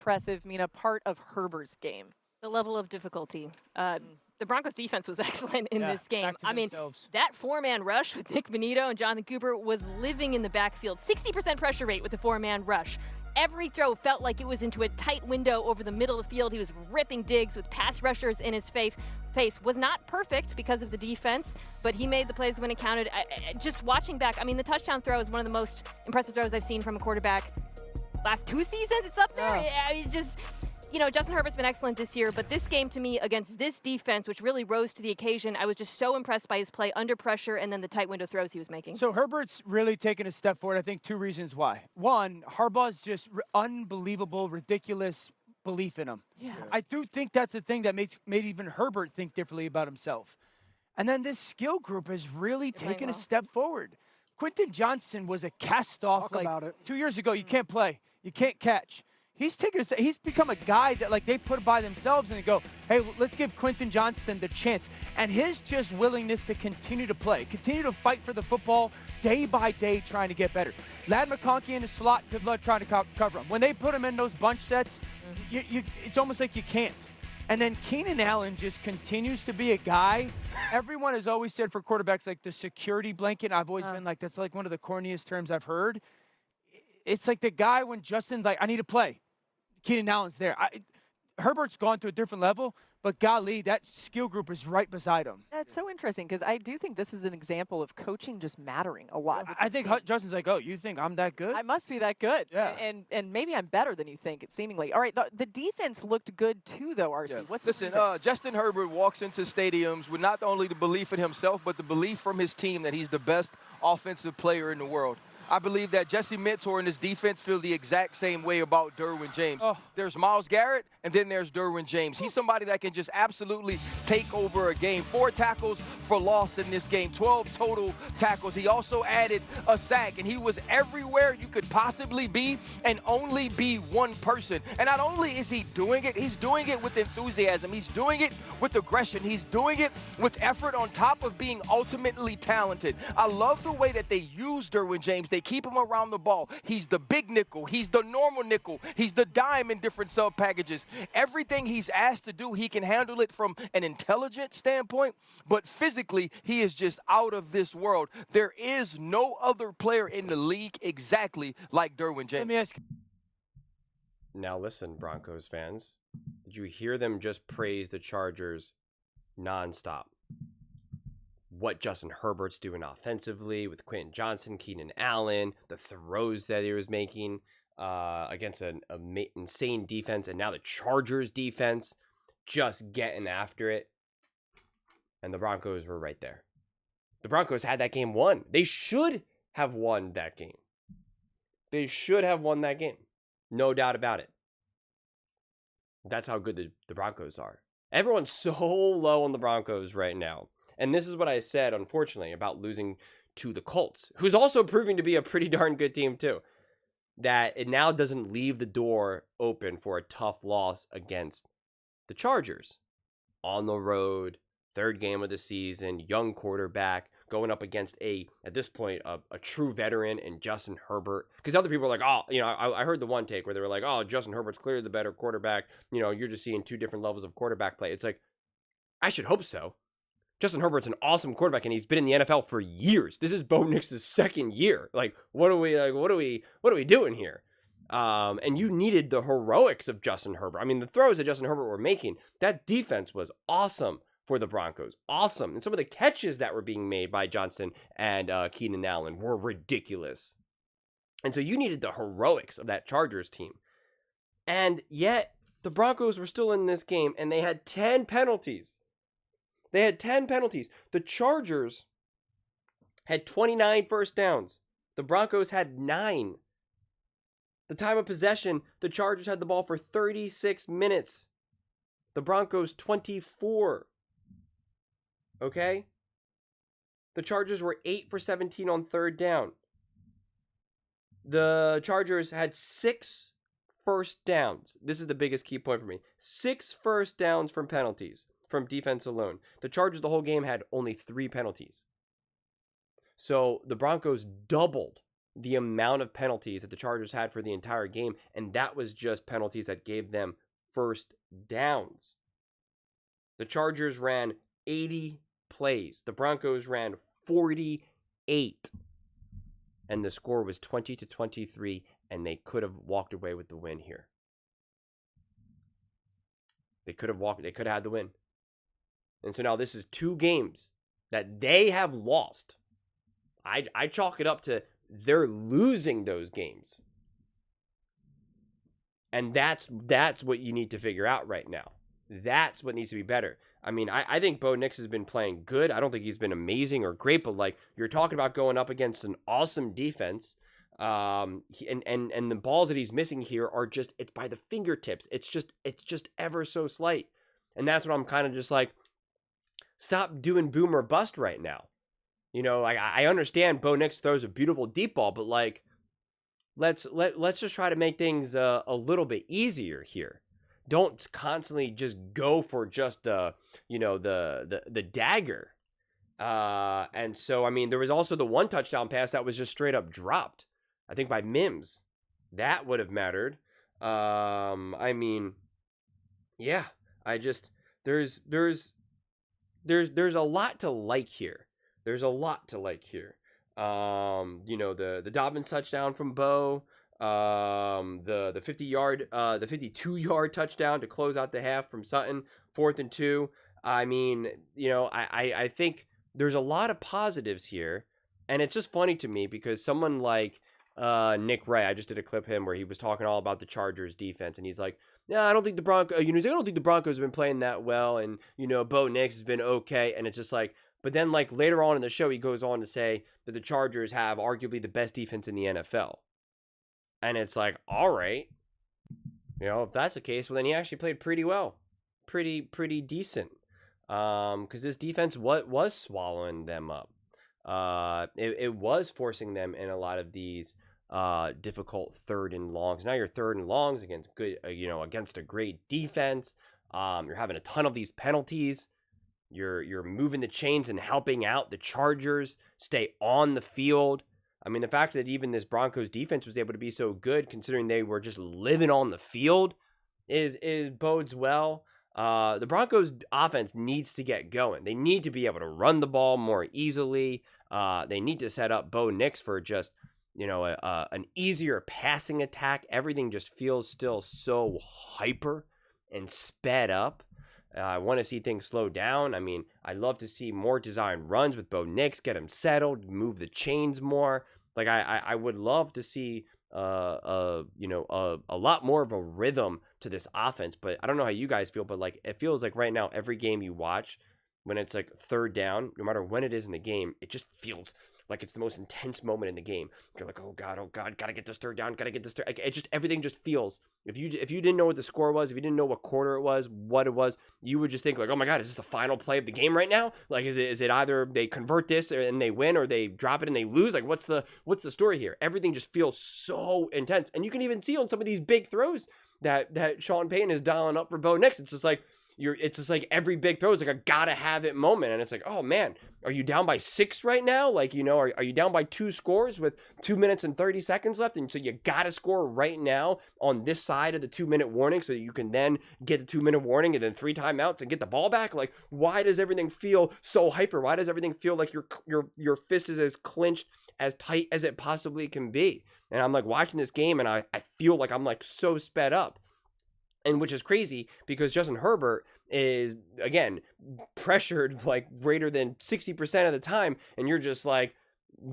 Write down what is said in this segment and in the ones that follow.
impressive, Mina, part of Herbert's game? The level of difficulty. The Broncos defense was excellent in this game. back to I mean, themselves. that four-man rush with Nick Bonito and Jonathan Cooper was living in the backfield. 60% pressure rate with the four-man rush. Every throw felt like it was into a tight window over the middle of the field. He was ripping digs with pass rushers in his face. Was not perfect because of the defense, but he made the plays when it counted. Just watching back, I mean, the touchdown throw is one of the most impressive throws I've seen from a quarterback last 2 seasons. It's up there. Justin Herbert's been excellent this year, but this game to me against this defense, which really rose to the occasion, I was just so impressed by his play under pressure and then the tight window throws he was making. So Herbert's really taken a step forward. I think 2 reasons why. One, Harbaugh's just unbelievable, ridiculous belief in him. Yeah. I do think that's the thing that made even Herbert think differently about himself. And then this skill group has really taken a step forward. Quentin Johnson was a cast-off like 2 years ago. You can't play. You can't catch. He's become a guy that like they put by themselves and they go, hey, let's give Quentin Johnston the chance. And his just willingness to continue to play, continue to fight for the football day by day, trying to get better. Ladd McConkey in the slot, good luck trying to cover him. When they put him in those bunch sets, it's almost like you can't. And then Keenan Allen just continues to be a guy. Everyone has always said for quarterbacks like the security blanket. I've always been like, that's like one of the corniest terms I've heard. It's like the guy when Justin's like, I need to play. Keenan Allen's there. Herbert's gone to a different level, but golly, that skill group is right beside him. That's so interesting because I do think this is an example of coaching just mattering a lot. I think Justin's like, oh, you think I'm that good? I must be that good. Yeah. And maybe I'm better than you think, seemingly. All right, the defense looked good too, though, RC. Yeah. What's Listen, Justin Herbert walks into stadiums with not only the belief in himself, but the belief from his team that he's the best offensive player in the world. I believe that Jesse Mentor and his defense feel the exact same way about Derwin James. There's Myles Garrett, and then there's Derwin James. He's somebody that can just absolutely take over a game. 4 tackles for loss in this game, 12 total tackles. He also added a sack, and he was everywhere you could possibly be and only be one person. And not only is he doing it, he's doing it with enthusiasm. He's doing it with aggression. He's doing it with effort on top of being ultimately talented. I love the way that they use Derwin James. They keep him around the ball. He's the big nickel. He's the normal nickel. He's the dime in different sub packages. Everything he's asked to do, he can handle it from an intelligent standpoint, but physically, he is just out of this world. There is no other player in the league exactly like Derwin James. Let me ask you. Now listen, Broncos fans. Did you hear them just praise the Chargers nonstop? What Justin Herbert's doing offensively with Quentin Johnson, Keenan Allen, the throws that he was making against an insane defense, and now the Chargers defense just getting after it. And the Broncos were right there. The Broncos had that game won. They should have won that game. They should have won that game. No doubt about it. That's how good the Broncos are. Everyone's so low on the Broncos right now. And this is what I said, unfortunately, about losing to the Colts, who's also proving to be a pretty darn good team too. That it now doesn't leave the door open for a tough loss against the Chargers. On the road, 3rd game of the season, young quarterback, going up against at this point, a true veteran in Justin Herbert. Because other people are like, I heard the one take where they were like, Justin Herbert's clearly the better quarterback. You're just seeing 2 different levels of quarterback play. It's like, I should hope so. Justin Herbert's an awesome quarterback, and he's been in the NFL for years. This is Bo Nix's 2nd year. Like, what are we doing here? And you needed the heroics of Justin Herbert. I mean, the throws that Justin Herbert were making, that defense was awesome for the Broncos. Awesome. And some of the catches that were being made by Johnston and Keenan Allen were ridiculous. And so you needed the heroics of that Chargers team. And yet, the Broncos were still in this game, and they had 10 penalties. They had 10 penalties. The Chargers had 29 first downs. The Broncos had 9. The time of possession, the Chargers had the ball for 36 minutes. The Broncos, 24. Okay? The Chargers were 8 for 17 on 3rd down. The Chargers had 6 first downs. This is the biggest key point for me. 6 first downs from penalties. From defense alone. The Chargers the whole game had only 3 penalties. So the Broncos doubled the amount of penalties that the Chargers had for the entire game, and that was just penalties that gave them first downs. The Chargers ran 80 plays. The Broncos ran 48. And the score was 20-23, and they could have walked away with the win here. They could have had the win. And so now this is 2 games that they have lost. I chalk it up to they're losing those games. And that's what you need to figure out right now. That's what needs to be better. I mean, I think Bo Nix has been playing good. I don't think he's been amazing or great, but like you're talking about going up against an awesome defense. And the balls that he's missing here are just, it's by the fingertips. It's just ever so slight. And that's what I'm kind of just like, stop doing boom or bust right now. You know, like I understand Bo Nix throws a beautiful deep ball, but like let's just try to make things a little bit easier here. Don't constantly just go for just the dagger. And so I mean there was also the one touchdown pass that was just straight up dropped. I think by Mims. That would have mattered. I mean, yeah, there's a lot to like here. There's a lot to like here. The Dobbins touchdown from Bo, the 52-yard touchdown to close out the half from Sutton, 4th and 2. I mean, I think there's a lot of positives here, and it's just funny to me because someone like Nick Ray, I just did a clip of him where he was talking all about the Chargers defense, and he's like, yeah, I don't think the Broncos have been playing that well, and Bo Nix has been okay, and it's just like, but then like later on in the show, he goes on to say that the Chargers have arguably the best defense in the NFL, and it's like, all right, if that's the case, well then he actually played pretty well, pretty decent, because this defense was swallowing them up. It was forcing them in a lot of these difficult 3rd and longs. Now you're 3rd and longs against against a great defense. You're having a ton of these penalties. You're moving the chains and helping out the Chargers stay on the field. I mean, the fact that even this Broncos defense was able to be so good, considering they were just living on the field, is bodes well. The Broncos offense needs to get going. They need to be able to run the ball more easily. They need to set up Bo Nix for just, an easier passing attack. Everything just feels still so hyper and sped up. I want to see things slow down. I mean, I'd love to see more design runs with Bo Nix, get him settled, move the chains more. Like I would love to see a lot more of a rhythm to this offense. But I don't know how you guys feel, but like it feels like right now every game you watch, when it's like 3rd down, no matter when it is in the game, it just feels like it's the most intense moment in the game. You're like, oh god, gotta get this 3rd down, gotta get this third. It just, everything just feels. If you didn't know what the score was, if you didn't know what quarter it was, what it was, you would just think like, oh my god, is this the final play of the game right now? Like, is it either they convert this and they win, or they drop it and they lose? Like, what's the story here? Everything just feels so intense, and you can even see on some of these big throws that Sean Payton is dialing up for Bo Nix. It's just like every big throw is like a gotta have it moment. And it's like, oh man, are you down by 6 right now? Like, are you down by 2 scores with 2 minutes and 30 seconds left? And so you gotta score right now on this side of the 2-minute warning so that you can then get the 2-minute warning and then 3 timeouts and get the ball back. Like, why does everything feel so hyper? Why does everything feel like your fist is as clenched, as tight as it possibly can be? And I'm like watching this game and I feel like I'm like so sped up. And which is crazy because Justin Herbert is, again, pressured like greater than 60% of the time. And you're just like,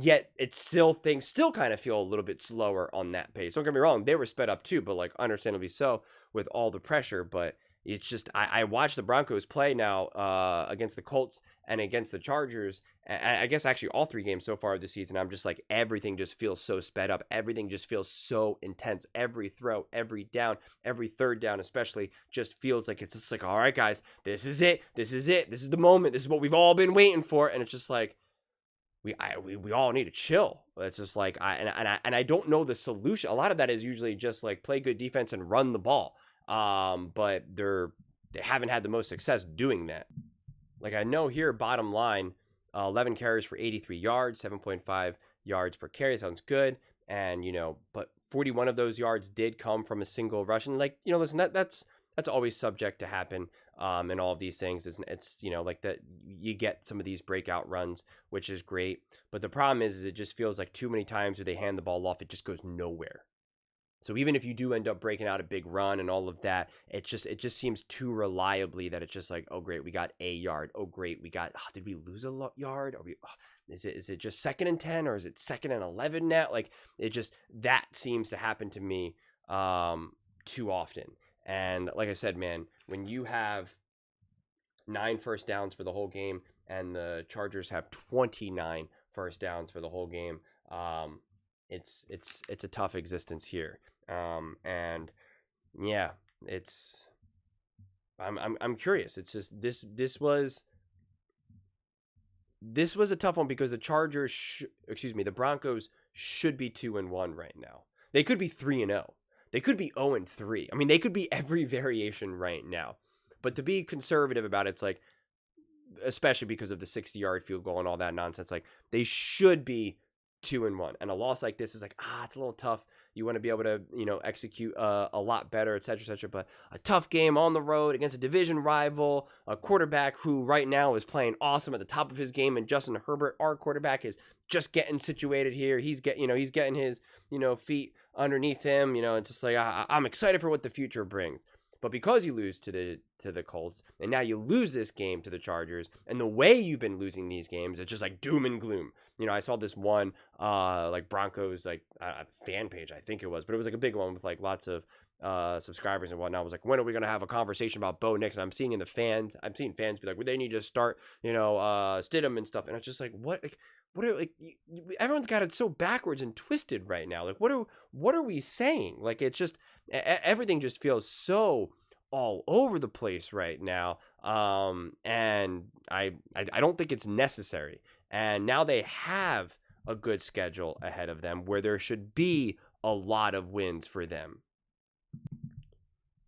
yet it's still, things still kind of feel a little bit slower on that pace. Don't get me wrong, they were sped up too, but like understandably so with all the pressure. But it's just, I watched the Broncos play now against the Colts and against the Chargers. I guess actually all 3 games so far this season. I'm just like, everything just feels so sped up. Everything just feels so intense. Every throw, every down, every 3rd down especially just feels like it's just like, all right, guys, this is it. This is it. This is the moment. This is what we've all been waiting for. And it's just like, we all need to chill. It's just like, I don't know the solution. A lot of that is usually just like play good defense and run the ball. But they haven't had the most success doing that. Like, I know here, bottom line, 11 carries for 83 yards, 7.5 yards per carry. Sounds good. And, but 41 of those yards did come from a single rush. And listen, that's always subject to happen. And all of these things, it's like that you get some of these breakout runs, which is great. But the problem is it just feels like too many times where they hand the ball off, it just goes nowhere. So even if you do end up breaking out a big run and all of that, it just seems too reliably that it's just like, oh great, we got a yard. Oh great, we got. Did we lose a yard? Or is it just 2nd and 10 or is it 2nd and 11 now? Like that seems to happen to me too often. And like I said, man, when you have 9 first downs for the whole game and the Chargers have 29 first downs for the whole game, it's a tough existence here. And yeah, I'm curious. It's just this was a tough one because the Broncos should be 2-1 right now. They could be 3-0. They could be 0-3. I mean, they could be every variation right now. But to be conservative about it, it's like, especially because of the 60-yard field goal and all that nonsense, like they should be 2-1. And a loss like this is like, it's a little tough. You want to be able to, execute a lot better, et cetera, et cetera. But a tough game on the road against a division rival, a quarterback who right now is playing awesome at the top of his game, and Justin Herbert, our quarterback, is just getting situated here. He's getting his, feet underneath him. It's just like I'm excited for what the future brings. But because you lose to the Colts, and now you lose this game to the Chargers, and the way you've been losing these games, it's just like doom and gloom. I saw this one Broncos fan page, I think it was, but it was like a big one with like lots of subscribers and whatnot. I was like, when are we gonna have a conversation about Bo Nix? And I'm seeing fans be like, well, they need to start Stidham and stuff, and it's just like, what are everyone's got it so backwards and twisted right now. Like, what are we saying? Like, it's just everything just feels so all over the place right now. And I don't think it's necessary. And now they have a good schedule ahead of them where there should be a lot of wins for them.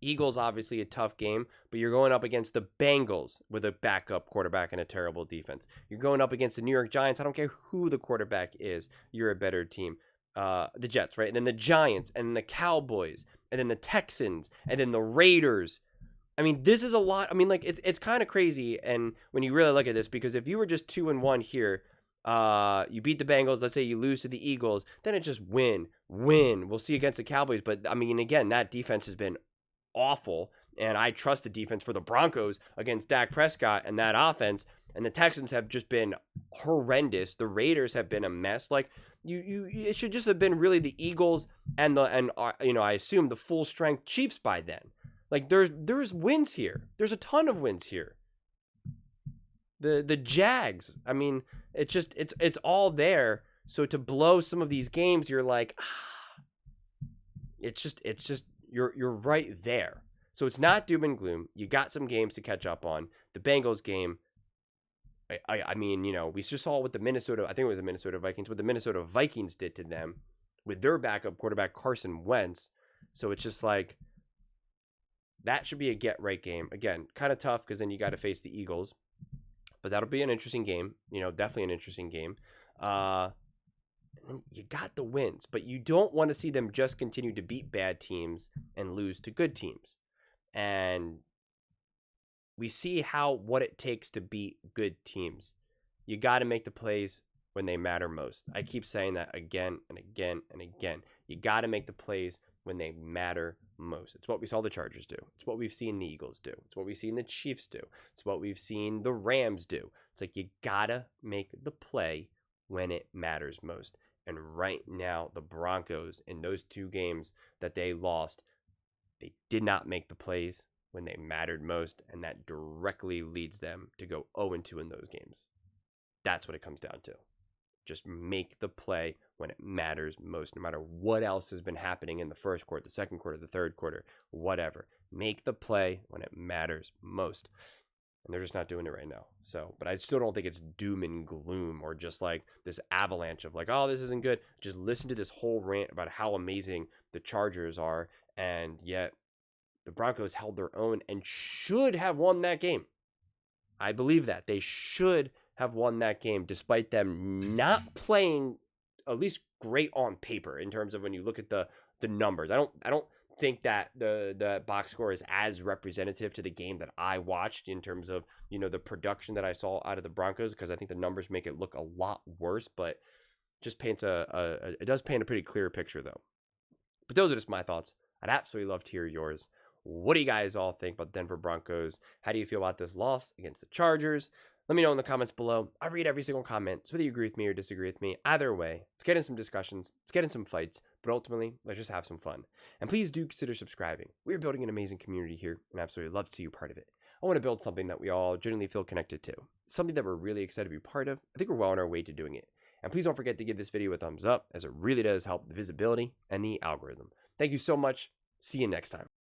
Eagles, obviously a tough game, but you're going up against the Bengals with a backup quarterback and a terrible defense. You're going up against the New York Giants. I don't care who the quarterback is. You're a better team. The Jets, right? And then the Giants, and then the Cowboys, and then the Texans, and then the Raiders. I mean, this is a lot. I mean, like, it's kind of crazy. And when you really look at this, because if you were just 2-1 here, you beat the Bengals, let's say you lose to the Eagles, then it just win. We'll see against the Cowboys. But I mean, again, that defense has been awful, and I trust the defense for the Broncos against Dak Prescott and that offense. And the Texans have just been horrendous. The Raiders have been a mess. Like, it should just have been really the Eagles and I assume the full strength Chiefs by then. Like, there's wins here. There's a ton of wins here. The Jags. I mean, it's all there. So to blow some of these games, you're like, it's just you're right there. So it's not doom and gloom. You got some games to catch up on. The Bengals game, I mean, we just saw what the Minnesota Vikings did to them with their backup quarterback Carson Wentz. So it's just like, that should be a get-right game. Again, kind of tough because then you got to face the Eagles. But that'll be an interesting game. Definitely an interesting game. And you got the wins. But you don't want to see them just continue to beat bad teams and lose to good teams. And we see what it takes to beat good teams. You got to make the plays when they matter most. I keep saying that again and again and again. You got to make the plays when they matter most. It's what we saw the Chargers do. It's what we've seen the Eagles do. It's what we've seen the Chiefs do. It's what we've seen the Rams do. It's like, you gotta make the play when it matters most. And right now, the Broncos, in those 2 games that they lost, they did not make the plays when they mattered most, and that directly leads them to go 0-2 in those games. That's what it comes down to. Just make the play when it matters most, no matter what else has been happening in the first quarter, the second quarter, the third quarter, whatever. Make the play when it matters most. And they're just not doing it right now. So, but I still don't think it's doom and gloom or just like this avalanche of like, oh, this isn't good. Just listen to this whole rant about how amazing the Chargers are. And yet the Broncos held their own and should have won that game. I believe that. They should have won that game despite them not playing at least great on paper in terms of when you look at the numbers. I don't think that the box score is as representative to the game that I watched in terms of, you know, the production that I saw out of the Broncos, because I think the numbers make it look a lot worse, but just paints it does paint a pretty clear picture though. But those are just my thoughts. I'd absolutely love to hear yours. What do you guys all think about the Denver Broncos? How do you feel about this loss against the Chargers? Let me know in the comments below. I read every single comment, so whether you agree with me or disagree with me, either way, let's get in some discussions, let's get in some fights, but ultimately, let's just have some fun. And please do consider subscribing. We're building an amazing community here, and I absolutely love to see you part of it. I want to build something that we all genuinely feel connected to, something that we're really excited to be part of. I think we're well on our way to doing it. And please don't forget to give this video a thumbs up, as it really does help the visibility and the algorithm. Thank you so much. See you next time.